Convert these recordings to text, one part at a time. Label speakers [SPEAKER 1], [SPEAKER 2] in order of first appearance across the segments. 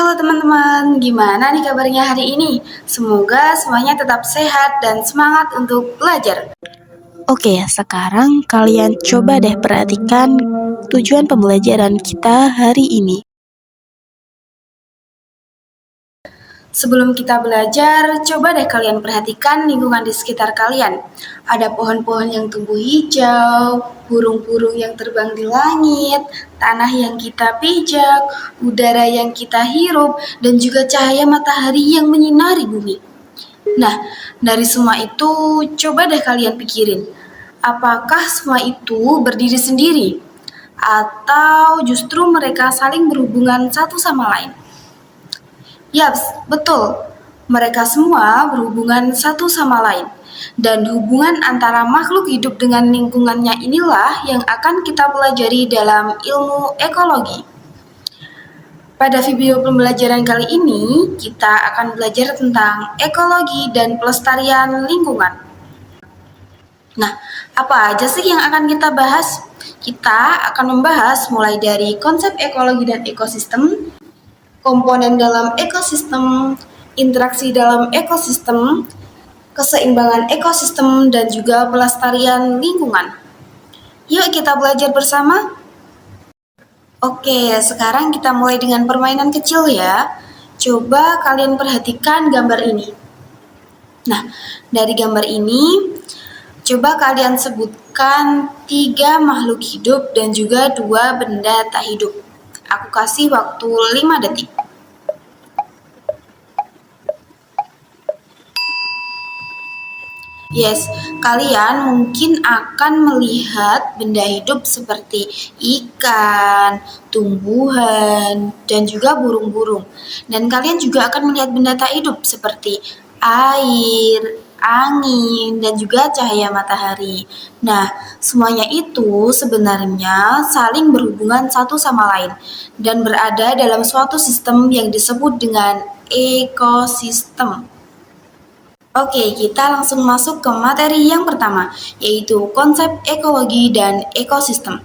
[SPEAKER 1] Halo teman-teman, gimana nih kabarnya hari ini? Semoga semuanya tetap sehat dan semangat untuk belajar.
[SPEAKER 2] Oke, sekarang kalian coba deh perhatikan tujuan pembelajaran kita hari ini.
[SPEAKER 1] Sebelum kita belajar, coba deh kalian perhatikan lingkungan di sekitar kalian. Ada pohon-pohon yang tumbuh hijau, burung-burung yang terbang di langit, tanah yang kita pijak, udara yang kita hirup, dan juga cahaya matahari yang menyinari bumi. Nah, dari semua itu, coba deh kalian pikirin, apakah semua itu berdiri sendiri? Atau justru mereka saling berhubungan satu sama lain? Yaps, betul. Mereka semua berhubungan satu sama lain. Dan hubungan antara makhluk hidup dengan lingkungannya inilah yang akan kita pelajari dalam ilmu ekologi. Pada video pembelajaran kali ini, kita akan belajar tentang ekologi dan pelestarian lingkungan. Nah, apa aja sih yang akan kita bahas? Kita akan membahas mulai dari konsep ekologi dan ekosistem, komponen dalam ekosistem, interaksi dalam ekosistem, keseimbangan ekosistem, dan juga pelestarian lingkungan. Yuk kita belajar bersama. Oke, sekarang kita mulai dengan permainan kecil ya. Coba kalian perhatikan gambar ini. Nah, dari gambar ini, coba kalian sebutkan 3 makhluk hidup dan juga 2 benda tak hidup. Aku kasih waktu 5 detik. Yes, kalian mungkin akan melihat benda hidup seperti ikan, tumbuhan, dan juga burung-burung. Dan kalian juga akan melihat benda tak hidup seperti air, angin, dan juga cahaya matahari. Nah, semuanya itu sebenarnya saling berhubungan satu sama lain dan berada dalam suatu sistem yang disebut dengan ekosistem. Oke, kita langsung masuk ke materi yang pertama, yaitu konsep ekologi dan ekosistem.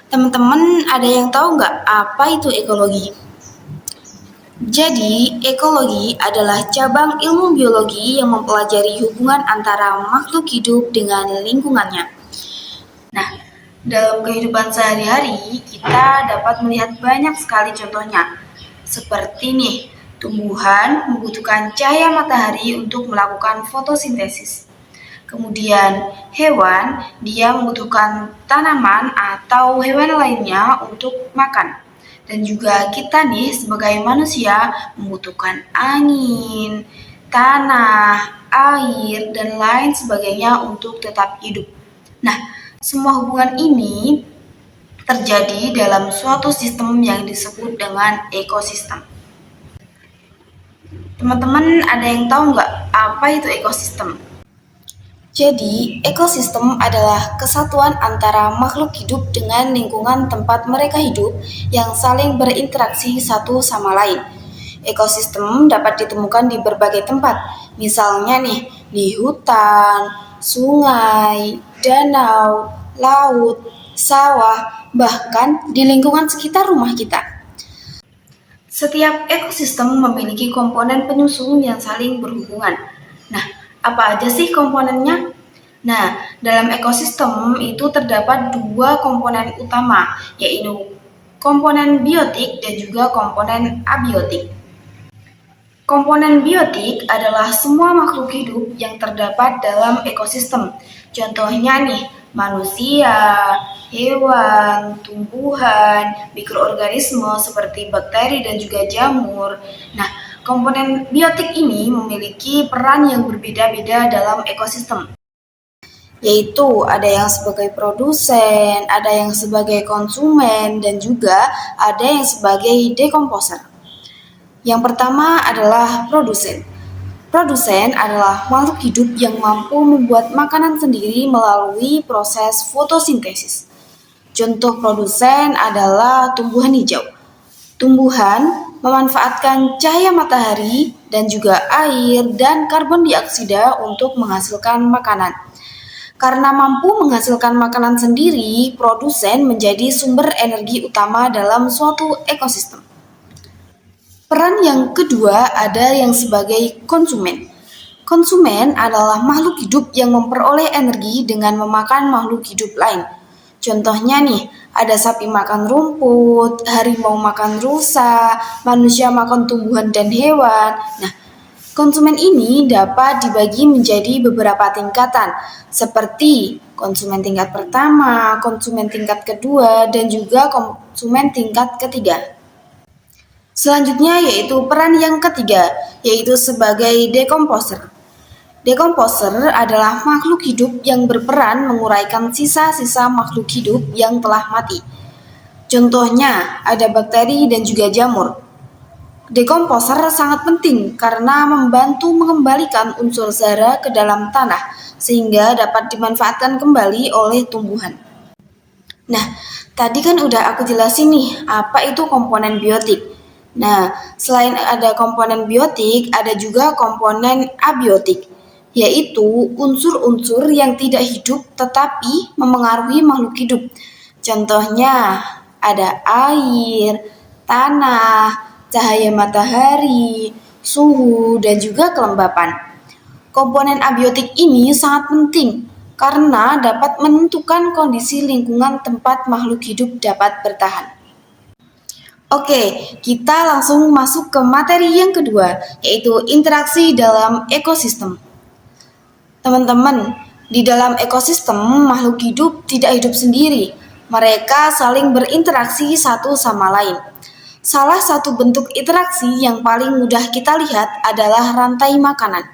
[SPEAKER 1] Teman-teman, ada yang tahu nggak apa itu ekologi? Jadi, ekologi adalah cabang ilmu biologi yang mempelajari hubungan antara makhluk hidup dengan lingkungannya. Nah, dalam kehidupan sehari-hari, kita dapat melihat banyak sekali contohnya. Seperti nih, tumbuhan membutuhkan cahaya matahari untuk melakukan fotosintesis. Kemudian hewan, dia membutuhkan tanaman atau hewan lainnya untuk makan. Dan juga kita nih sebagai manusia membutuhkan angin, tanah, air, dan lain sebagainya untuk tetap hidup. Nah, semua hubungan ini terjadi dalam suatu sistem yang disebut dengan ekosistem. Teman-teman ada yang tahu nggak apa itu ekosistem? Jadi, ekosistem adalah kesatuan antara makhluk hidup dengan lingkungan tempat mereka hidup yang saling berinteraksi satu sama lain. Ekosistem dapat ditemukan di berbagai tempat, misalnya nih di hutan, sungai, danau, laut, sawah, bahkan di lingkungan sekitar rumah kita. Setiap ekosistem memiliki komponen penyusun yang saling berhubungan. Nah, apa aja sih komponennya? Nah, dalam ekosistem itu terdapat 2 komponen utama, yaitu komponen biotik dan juga komponen abiotik. Komponen biotik adalah semua makhluk hidup yang terdapat dalam ekosistem. Contohnya nih, manusia, hewan, tumbuhan, mikroorganisme seperti bakteri dan juga jamur. Nah, komponen biotik ini memiliki peran yang berbeda-beda dalam ekosistem. Yaitu ada yang sebagai produsen, ada yang sebagai konsumen, dan juga ada yang sebagai dekomposer. Yang pertama adalah produsen. Produsen adalah makhluk hidup yang mampu membuat makanan sendiri melalui proses fotosintesis. Contoh produsen adalah tumbuhan hijau. Tumbuhan memanfaatkan cahaya matahari dan juga air dan karbon dioksida untuk menghasilkan makanan. Karena mampu menghasilkan makanan sendiri, produsen menjadi sumber energi utama dalam suatu ekosistem. Peran yang kedua ada yang sebagai konsumen. Konsumen adalah makhluk hidup yang memperoleh energi dengan memakan makhluk hidup lain. Contohnya nih, ada sapi makan rumput, harimau makan rusa, manusia makan tumbuhan dan hewan. Nah, konsumen ini dapat dibagi menjadi beberapa tingkatan, seperti konsumen tingkat pertama, konsumen tingkat kedua, dan juga konsumen tingkat ketiga. Selanjutnya yaitu peran yang ketiga, yaitu sebagai decomposer. Decomposer adalah makhluk hidup yang berperan menguraikan sisa-sisa makhluk hidup yang telah mati. Contohnya ada bakteri dan juga jamur. Decomposer sangat penting karena membantu mengembalikan unsur zara ke dalam tanah sehingga dapat dimanfaatkan kembali oleh tumbuhan. Nah, tadi kan udah aku jelasin nih apa itu komponen biotik. Nah, selain ada komponen biotik, ada juga komponen abiotik, yaitu unsur-unsur yang tidak hidup tetapi memengaruhi makhluk hidup. Contohnya ada air, tanah, cahaya matahari, suhu, dan juga kelembapan. Komponen abiotik ini sangat penting karena dapat menentukan kondisi lingkungan tempat makhluk hidup dapat bertahan. Oke, kita langsung masuk ke materi yang kedua, yaitu interaksi dalam ekosistem. Teman-teman, di dalam ekosistem, makhluk hidup tidak hidup sendiri. Mereka saling berinteraksi satu sama lain. Salah satu bentuk interaksi yang paling mudah kita lihat adalah rantai makanan.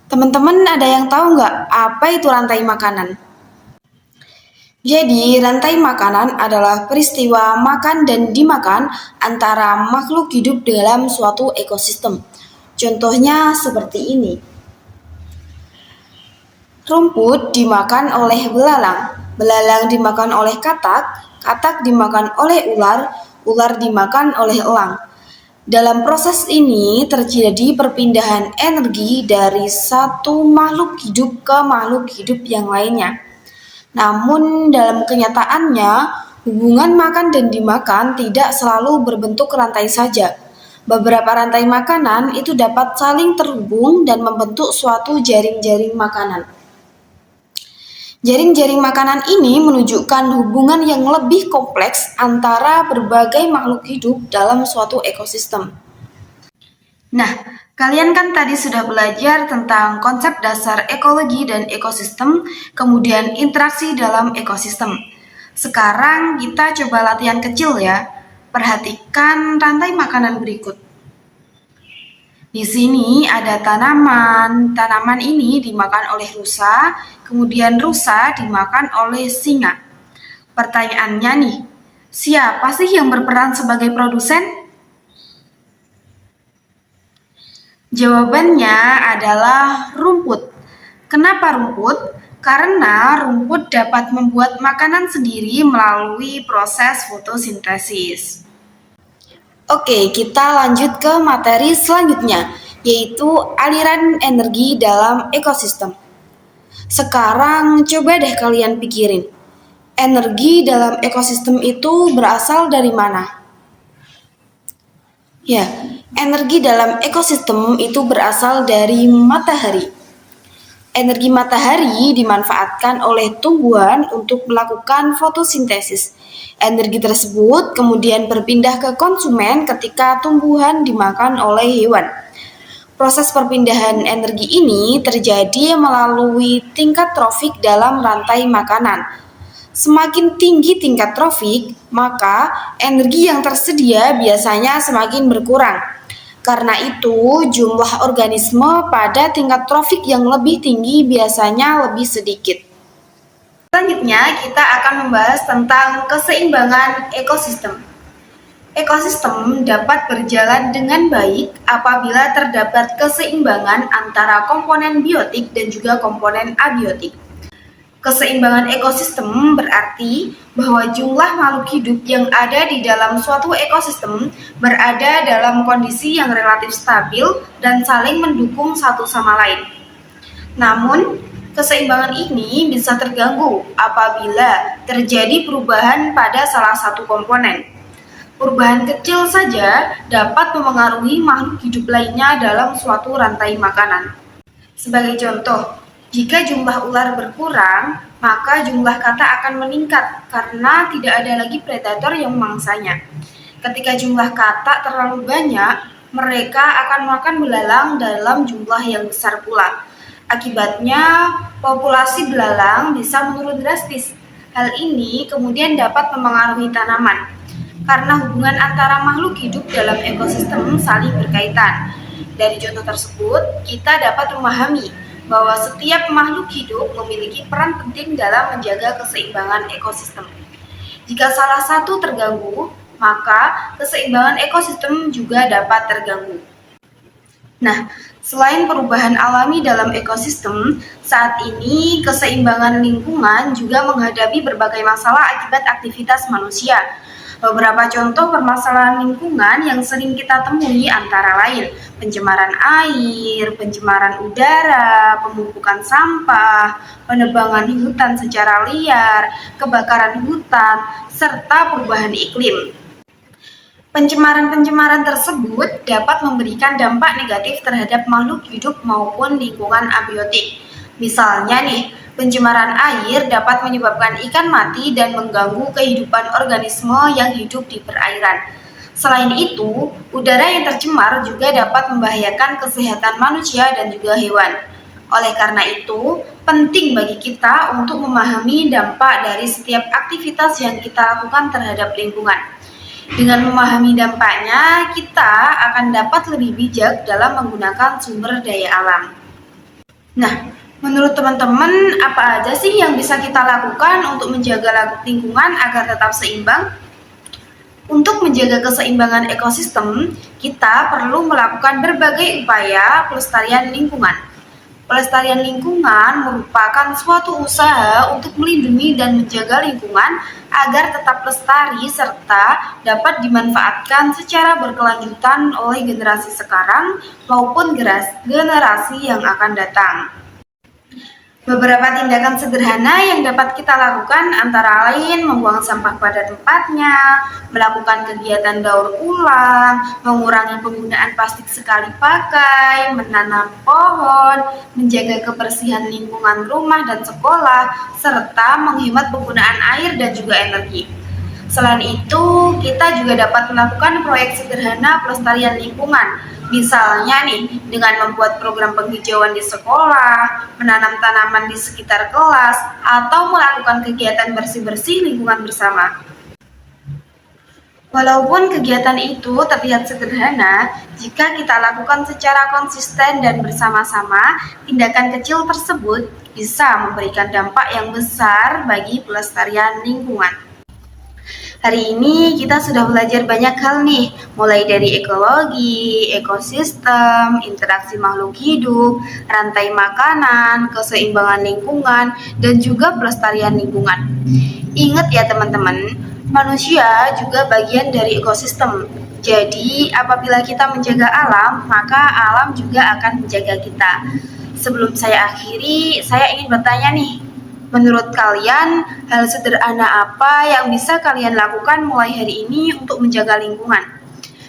[SPEAKER 1] Teman-teman ada yang tahu nggak apa itu rantai makanan? Jadi, rantai makanan adalah peristiwa makan dan dimakan antara makhluk hidup dalam suatu ekosistem. Contohnya seperti ini. Rumput dimakan oleh belalang, belalang dimakan oleh katak, katak dimakan oleh ular, ular dimakan oleh elang. Dalam proses ini terjadi perpindahan energi dari satu makhluk hidup ke makhluk hidup yang lainnya. Namun dalam kenyataannya, hubungan makan dan dimakan tidak selalu berbentuk rantai saja. Beberapa rantai makanan itu dapat saling terhubung dan membentuk suatu jaring-jaring makanan. Jaring-jaring makanan ini menunjukkan hubungan yang lebih kompleks antara berbagai makhluk hidup dalam suatu ekosistem. Nah, kalian kan tadi sudah belajar tentang konsep dasar ekologi dan ekosistem, kemudian interaksi dalam ekosistem. Sekarang kita coba latihan kecil ya. Perhatikan rantai makanan berikut. Di sini ada tanaman. Tanaman ini dimakan oleh rusa, kemudian rusa dimakan oleh singa. Pertanyaannya nih, siapa sih yang berperan sebagai produsen? Jawabannya adalah rumput. Kenapa rumput? Karena rumput dapat membuat makanan sendiri melalui proses fotosintesis. Oke, kita lanjut ke materi selanjutnya, yaitu aliran energi dalam ekosistem. Sekarang coba deh kalian pikirin, energi dalam ekosistem itu berasal dari mana? Ya, energi dalam ekosistem itu berasal dari matahari. Energi matahari dimanfaatkan oleh tumbuhan untuk melakukan fotosintesis. Energi tersebut kemudian berpindah ke konsumen ketika tumbuhan dimakan oleh hewan. Proses perpindahan energi ini terjadi melalui tingkat trofik dalam rantai makanan. Semakin tinggi tingkat trofik, maka energi yang tersedia biasanya semakin berkurang. Karena itu, jumlah organisme pada tingkat trofik yang lebih tinggi biasanya lebih sedikit. Selanjutnya, kita akan membahas tentang keseimbangan ekosistem. Ekosistem dapat berjalan dengan baik apabila terdapat keseimbangan antara komponen biotik dan juga komponen abiotik. Keseimbangan ekosistem berarti bahwa jumlah makhluk hidup yang ada di dalam suatu ekosistem berada dalam kondisi yang relatif stabil dan saling mendukung satu sama lain. Namun, keseimbangan ini bisa terganggu apabila terjadi perubahan pada salah satu komponen. Perubahan kecil saja dapat memengaruhi makhluk hidup lainnya dalam suatu rantai makanan. Sebagai contoh, jika jumlah ular berkurang, maka jumlah kata akan meningkat karena tidak ada lagi predator yang memangsanya. Ketika jumlah kata terlalu banyak, mereka akan makan belalang dalam jumlah yang besar pula. Akibatnya, populasi belalang bisa menurun drastis. Hal ini kemudian dapat memengaruhi tanaman, karena hubungan antara makhluk hidup dalam ekosistem saling berkaitan. Dari contoh tersebut, kita dapat memahami bahwa setiap makhluk hidup memiliki peran penting dalam menjaga keseimbangan ekosistem. Jika salah satu terganggu, maka keseimbangan ekosistem juga dapat terganggu. Nah, selain perubahan alami dalam ekosistem, saat ini keseimbangan lingkungan juga menghadapi berbagai masalah akibat aktivitas manusia. Beberapa contoh permasalahan lingkungan yang sering kita temui antara lain pencemaran air, pencemaran udara, pemumpukan sampah, penebangan hutan secara liar, kebakaran hutan, serta perubahan iklim. Pencemaran-pencemaran tersebut dapat memberikan dampak negatif terhadap makhluk hidup maupun lingkungan abiotik. Misalnya nih, pencemaran air dapat menyebabkan ikan mati dan mengganggu kehidupan organisme yang hidup di perairan. Selain itu, udara yang tercemar juga dapat membahayakan kesehatan manusia dan juga hewan. Oleh karena itu, penting bagi kita untuk memahami dampak dari setiap aktivitas yang kita lakukan terhadap lingkungan. Dengan memahami dampaknya, kita akan dapat lebih bijak dalam menggunakan sumber daya alam. Nah, menurut teman-teman, apa aja sih yang bisa kita lakukan untuk menjaga lingkungan agar tetap seimbang? Untuk menjaga keseimbangan ekosistem, kita perlu melakukan berbagai upaya pelestarian lingkungan. Pelestarian lingkungan merupakan suatu usaha untuk melindungi dan menjaga lingkungan agar tetap lestari serta dapat dimanfaatkan secara berkelanjutan oleh generasi sekarang maupun generasi yang akan datang. Beberapa tindakan sederhana yang dapat kita lakukan antara lain membuang sampah pada tempatnya, melakukan kegiatan daur ulang, mengurangi penggunaan plastik sekali pakai, menanam pohon, menjaga kebersihan lingkungan rumah dan sekolah, serta menghemat penggunaan air dan juga energi. Selain itu, kita juga dapat melakukan proyek sederhana pelestarian lingkungan. Misalnya nih, dengan membuat program penghijauan di sekolah, menanam tanaman di sekitar kelas, atau melakukan kegiatan bersih-bersih lingkungan bersama. Walaupun kegiatan itu terlihat sederhana, jika kita lakukan secara konsisten dan bersama-sama, tindakan kecil tersebut bisa memberikan dampak yang besar bagi pelestarian lingkungan. Hari ini kita sudah belajar banyak hal nih, mulai dari ekologi, ekosistem, interaksi makhluk hidup, rantai makanan, keseimbangan lingkungan, dan juga pelestarian lingkungan. Ingat ya teman-teman, manusia juga bagian dari ekosistem. Jadi, apabila kita menjaga alam, maka alam juga akan menjaga kita. Sebelum saya akhiri, saya ingin bertanya nih, menurut kalian, hal sederhana apa yang bisa kalian lakukan mulai hari ini untuk menjaga lingkungan?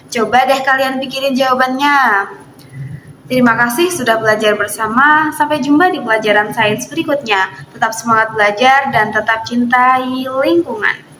[SPEAKER 1] Coba deh kalian pikirin jawabannya. Terima kasih sudah belajar bersama. Sampai jumpa di pelajaran sains berikutnya. Tetap semangat belajar dan tetap cintai lingkungan.